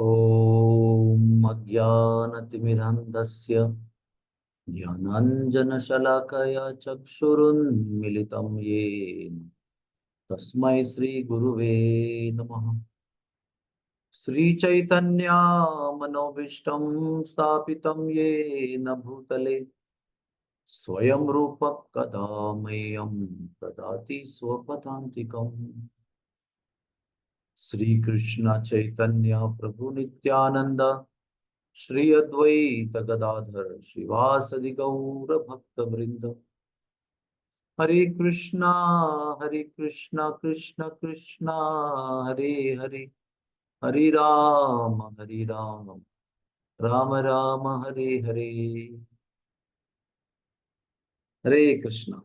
ॐ अज्ञानतिमिरन्धस्य ज्ञानाञ्जनशलाकया चक्षुरुन्मिलितं येन तस्मै श्रीगुरुवे नमः। श्रीचैतन्या मनोभीष्टं स्थापितं येन भूतले स्वयं रूपः कदा मह्यं ददाति स्वपदान्तिकम्। श्री कृष्ण चैतन्य प्रभु नित्यानंद श्री अद्वैत गदाधर श्रीवासदि गौर भक्त वृंद। हरे कृष्णा कृष्ण कृष्णा हरे हरे, हरे राम राम राम हरे हरे। हरे कृष्णा।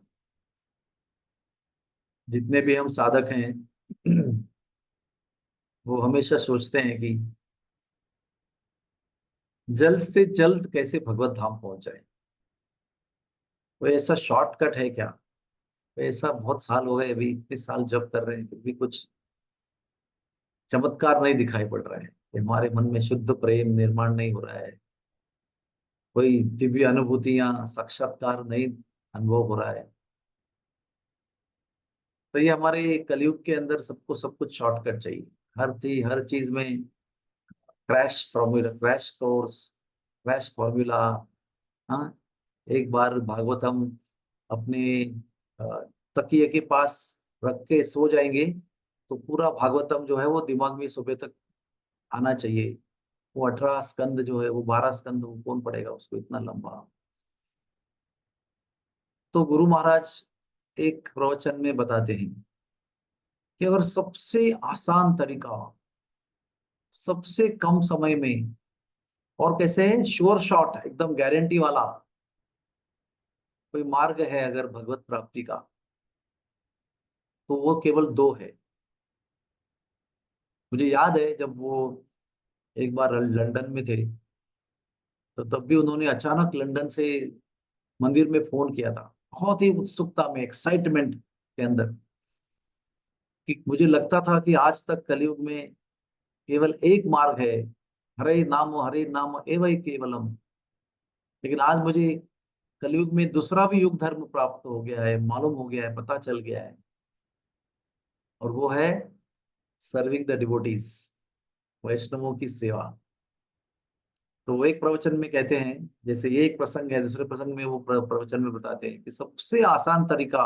जितने भी हम साधक हैं वो हमेशा सोचते हैं कि जल्द से जल्द कैसे भगवत धाम पहुंच जाए। कोई ऐसा शॉर्टकट है क्या? ऐसा बहुत साल हो गए, अभी इतने साल जब कर रहे हैं फिर भी कुछ चमत्कार नहीं दिखाई पड़ रहा है कि हमारे मन में शुद्ध प्रेम निर्माण नहीं हो रहा है, कोई दिव्य अनुभूतियां साक्षात्कार नहीं अनुभव हो रहा है। तो ये हमारे कलयुग के अंदर सबको सब कुछ शॉर्टकट चाहिए। हर चीज में crash formula, crash course, crash formula. हाँ, एक बार भागवतम अपने अ, तकिए के पास रख के सो जाएंगे तो पूरा भागवतम जो है वो दिमाग में सुबह तक आना चाहिए। वो 18 स्कंद जो है, वो 12 स्कंद, वो कौन पढ़ेगा उसको इतना लंबा। तो गुरु महाराज एक प्रवचन में बताते हैं कि अगर सबसे आसान तरीका, सबसे कम समय में, और कैसे है, श्योर शॉट, एकदम गारंटी वाला कोई मार्ग है अगर भगवत प्राप्ति का, तो वो केवल दो है। मुझे याद है जब वो एक बार लंदन में थे, तो तब भी उन्होंने अचानक लंदन से मंदिर में फोन किया था, बहुत ही उत्सुकता में, एक्साइटमेंट के अंदर, कि मुझे लगता था कि आज तक कलयुग में केवल एक मार्ग है, हरे नाम एवं केवलम। लेकिन आज मुझे कलयुग में दूसरा भी युग धर्म प्राप्त हो गया है, मालूम हो गया है, पता चल गया है, और वो है सर्विंग द डिवोटीज, वैष्णवों की सेवा। तो वो एक प्रवचन में कहते हैं, जैसे ये एक प्रसंग है, दूसरे प्रसंग में वो प्रवचन में बताते हैं कि सबसे आसान तरीका,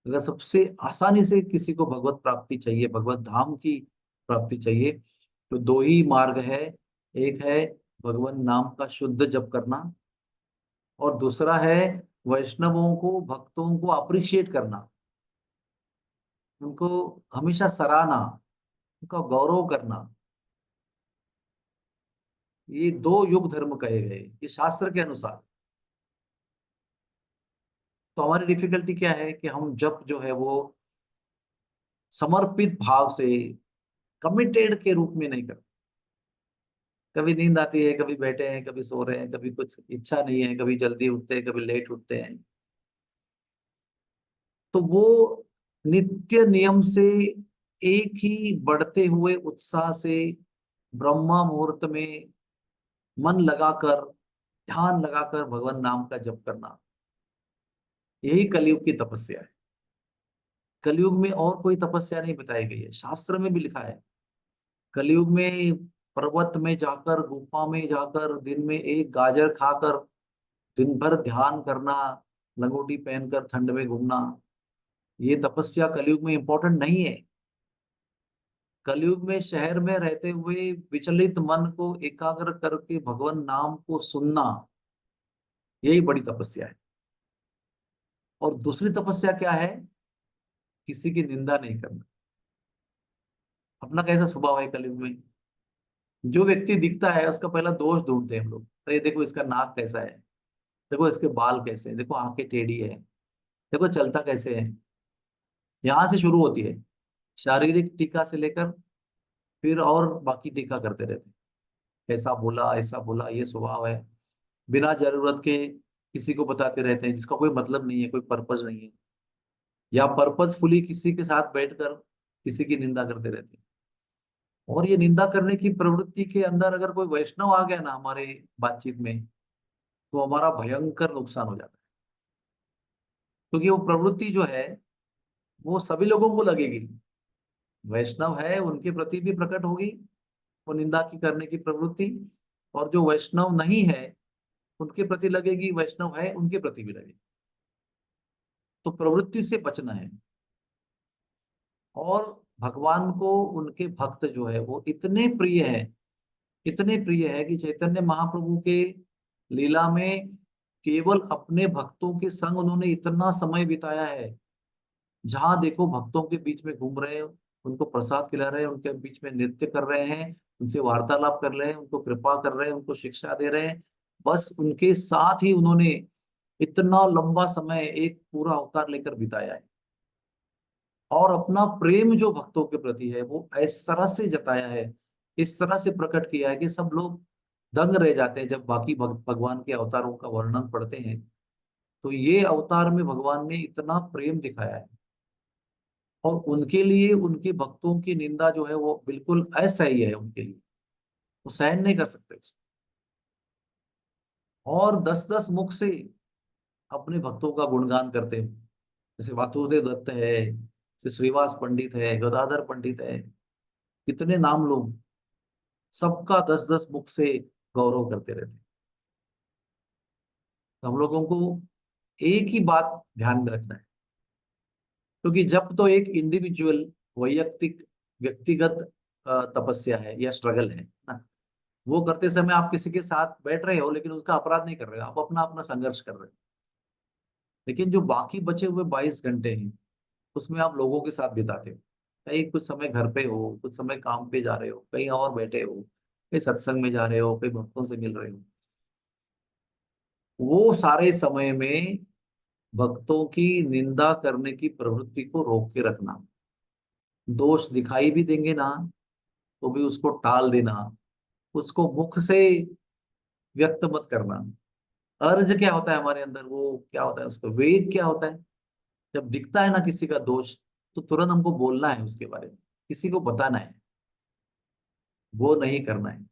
अगर सबसे आसानी से किसी को भगवत प्राप्ति चाहिए, भगवत धाम की प्राप्ति चाहिए, तो दो ही मार्ग है। एक है भगवान नाम का शुद्ध जप करना, और दूसरा है वैष्णवों को, भक्तों को अप्रिशिएट करना, उनको हमेशा सराहना, उनका गौरव करना। ये दो युग धर्म कहे गए ये शास्त्र के अनुसार। तो हमारी डिफिकल्टी क्या है कि हम जप जो है वो समर्पित भाव से, कमिटेड के रूप में नहीं करते। कभी नींद आती है, कभी बैठे हैं, कभी सो रहे हैं, कभी कुछ इच्छा नहीं है, कभी जल्दी उठते हैं, कभी लेट उठते हैं। तो वो नित्य नियम से, एक ही बढ़ते हुए उत्साह से, ब्रह्मा मुहूर्त में मन लगाकर, ध्यान लगाकर भगवान नाम का जप करना, यही कलयुग की तपस्या है। कलयुग में और कोई तपस्या नहीं बताई गई है, शास्त्र में भी लिखा है। कलयुग में पर्वत में जाकर, गुफा में जाकर, दिन में एक गाजर खाकर दिन भर ध्यान करना, लंगोटी पहनकर ठंड में घूमना, ये तपस्या कलयुग में इंपॉर्टेंट नहीं है। कलयुग में शहर में रहते हुए विचलित मन को एकाग्र करके भगवान नाम को सुनना, यही बड़ी तपस्या है। और दूसरी तपस्या क्या है? किसी की निंदा नहीं करना। अपना कैसा स्वभाव है कलयुग में, जो व्यक्ति दिखता है उसका पहला दोष ढूंढते हैं हम लोग। अरे देखो इसका नाक कैसा है, देखो इसके बाल कैसे हैं, देखो आंखें टेढ़ी है, देखो चलता कैसे है। यहाँ से शुरू होती है, शारीरिक टीका से लेकर फिर और बाकी टीका करते रहते हैं। ऐसा बोला, ऐसा बोला, ये स्वभाव है। बिना जरूरत के किसी को बताते रहते हैं, जिसका कोई मतलब नहीं है, कोई पर्पज नहीं है, या पर्पजफुली किसी के साथ बैठकर किसी की निंदा करते रहते हैं। और ये निंदा करने की प्रवृत्ति के अंदर अगर कोई वैष्णव आ गया ना हमारे बातचीत में, तो हमारा भयंकर नुकसान हो जाता है। क्योंकि वो प्रवृत्ति जो है वो सभी लोगों को लगेगी। वैष्णव है उनके प्रति भी प्रकट होगी वो निंदा की करने की प्रवृत्ति, और जो वैष्णव नहीं है उनके प्रति लगेगी, वैष्णव है उनके प्रति भी लगेगी। तो प्रवृत्ति से बचना है। और भगवान को उनके भक्त जो है वो इतने प्रिय है, इतने प्रिय है कि चैतन्य महाप्रभु के लीला में केवल अपने भक्तों के संग उन्होंने इतना समय बिताया है। जहां देखो भक्तों के बीच में घूम रहे हैं, उनको प्रसाद खिला रहे हैं, उनके बीच में नृत्य कर रहे हैं, उनसे वार्तालाप कर रहे हैं, उनको कृपा कर रहे हैं, उनको शिक्षा दे रहे हैं। बस उनके साथ ही उन्होंने इतना लंबा समय एक पूरा अवतार लेकर बिताया है। और अपना प्रेम जो भक्तों के प्रति है वो इस तरह से जताया है, इस तरह से प्रकट किया है कि सब लोग दंग रह जाते हैं जब बाकी भगवान के अवतारों का वर्णन पढ़ते हैं। तो ये अवतार में भगवान ने इतना प्रेम दिखाया है। और उनके लिए उनके भक्तों की निंदा जो है वो बिल्कुल असह्य है उनके लिए, वो सहन नहीं कर सकते उसको। और 10-10 मुख से अपने भक्तों का गुणगान करते हैं। जैसे वासुदेव दत्त है, जैसे श्रीवास पंडित है, गदाधर पंडित है, कितने नाम लोग, सबका 10-10 मुख से गौरव करते रहते हैं। तो हम लोगों को एक ही बात ध्यान में रखना है। क्योंकि जब तो एक इंडिविजुअल वैयक्तिक व्यक्तिगत तपस्या है या स्ट्रगल है ना, वो करते समय आप किसी के साथ बैठ रहे हो लेकिन उसका अपराध नहीं कर रहे हो, आप अपना अपना संघर्ष कर रहे हो। लेकिन जो बाकी बचे हुए 22 घंटे हैं उसमें आप लोगों के साथ बिताते हो। कहीं कुछ समय घर पे हो, कुछ समय काम पे जा रहे हो, कहीं और बैठे हो, कहीं सत्संग में जा रहे हो, कहीं भक्तों से मिल रहे हो। वो सारे समय में भक्तों की निंदा करने की प्रवृत्ति को रोक के रखना। दोष दिखाई भी देंगे ना तो भी उसको टाल देना, उसको मुख से व्यक्त मत करना। अर्ज क्या होता है हमारे अंदर, वो क्या होता है, उसका वेग क्या होता है। जब दिखता है ना किसी का दोष, तो तुरंत हमको बोलना है उसके बारे में, किसी को बताना है, वो नहीं करना है।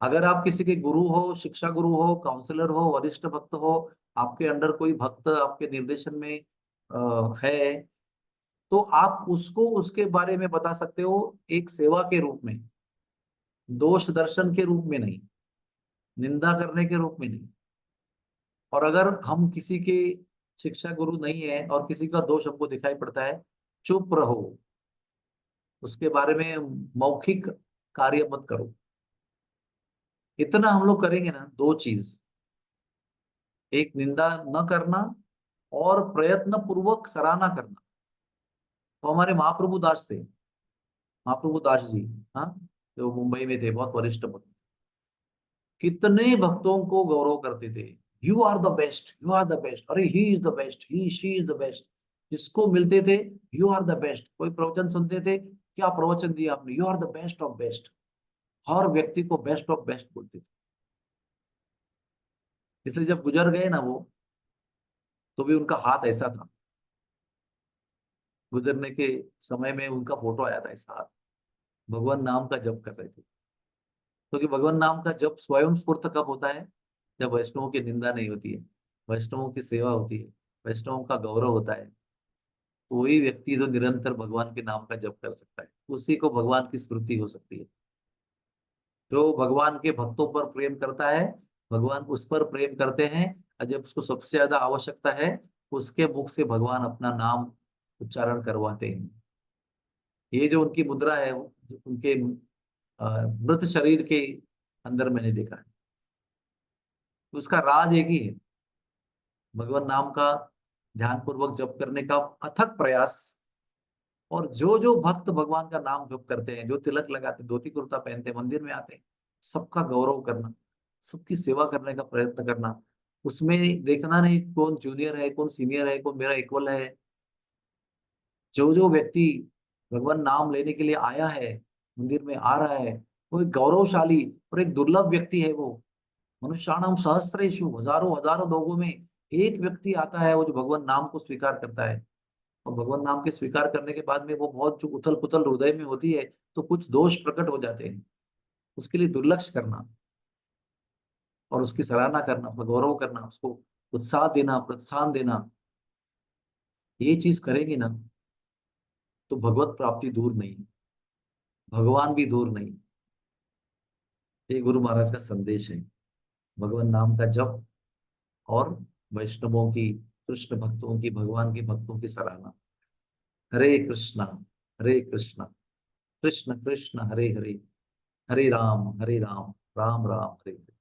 अगर आप किसी के गुरु हो, शिक्षा गुरु हो, काउंसलर हो, वरिष्ठ भक्त हो, आपके अंडर कोई भक्त आपके निर्देशन में है, तो आप उसको उसके बारे में बता सकते हो, एक सेवा के रूप में, दोष दर्शन के रूप में नहीं, निंदा करने के रूप में नहीं। और अगर हम किसी के शिक्षा गुरु नहीं है और किसी का दोष हमको दिखाई पड़ता है, चुप रहो, उसके बारे में मौखिक कार्य मत करो। इतना हम लोग करेंगे ना, दो चीज, एक निंदा न करना और प्रयत्न पूर्वक सराहना करना। तो हमारे महाप्रभु दास थे, महाप्रभु दास जी, हाँ, जो मुंबई में थे, बहुत वरिष्ठ भक्त, कितने भक्तों को गौरव करते थे। You are the best, you are the best, अरे he is the best, he she is the best. जिसको मिलते थे, यू आर द बेस्ट। कोई प्रवचन सुनते थे, क्या प्रवचन दिया आपने, you are the best of best. हर व्यक्ति को बेस्ट ऑफ बेस्ट बोलते थे। इसलिए जब गुजर गए ना वो, तो भी उनका हाथ ऐसा था, गुजरने के समय में उनका फोटो आया था ऐसा हाथ, भगवान नाम का जप कर रहे थे। क्योंकि भगवान नाम का जप स्वयं स्फूर्त कब होता है, जब वैष्णवों की निंदा नहीं होती है, वैष्णवों की सेवा होती है, वैष्णवों का गौरव होता है। तो वही व्यक्ति जो निरंतर भगवान के नाम का जप कर सकता है, उसी को भगवान की स्मृति हो सकती है। जो भगवान के भक्तों पर प्रेम करता है, भगवान उस पर प्रेम करते हैं। और जब उसको सबसे ज्यादा आवश्यकता है, उसके मुख से भगवान अपना नाम उच्चारण करवाते हैं। ये जो उनकी मुद्रा है, जो उनके मृत शरीर के अंदर मैंने देखा है। तो उसका राज एक ही है, भगवान नाम का ध्यान पूर्वक जप करने का अथक प्रयास। और जो जो भक्त भगवान का नाम जप करते हैं, जो तिलक लगाते, धोती कुर्ता पहनते, मंदिर में आते हैं, सबका गौरव करना, सबकी सेवा करने का प्रयत्न करना। उसमें देखना नहीं कौन जूनियर है, कौन सीनियर है, कौन मेरा इक्वल है। जो जो व्यक्ति भगवान नाम लेने के लिए आया है, मंदिर में आ रहा है, वो एक गौरवशाली और एक दुर्लभ व्यक्ति है। वो मनुष्याणाम सहस्रेषु, हजारों हजारों लोगों में एक व्यक्ति आता है वो जो भगवान नाम को स्वीकार करता है। और भगवान नाम के स्वीकार करने के बाद में वो बहुत जो उथल पुथल हृदय में होती है, तो कुछ दोष प्रकट हो जाते हैं, उसके लिए दुर्लक्ष्य करना और उसकी सराहना करना, उसका गौरव करना, उसको उत्साह देना, प्रोत्साहन देना, ये चीज करेंगे ना तो भगवत प्राप्ति दूर नहीं, भगवान भी दूर नहीं। ये गुरु महाराज का संदेश है। भगवान नाम का जप और वैष्णवों की, कृष्ण भक्तों की, भगवान के भक्तों की सराहना। हरे कृष्णा, हरे कृष्णा, कृष्ण कृष्ण हरे हरे, हरे राम राम राम हरे हरे।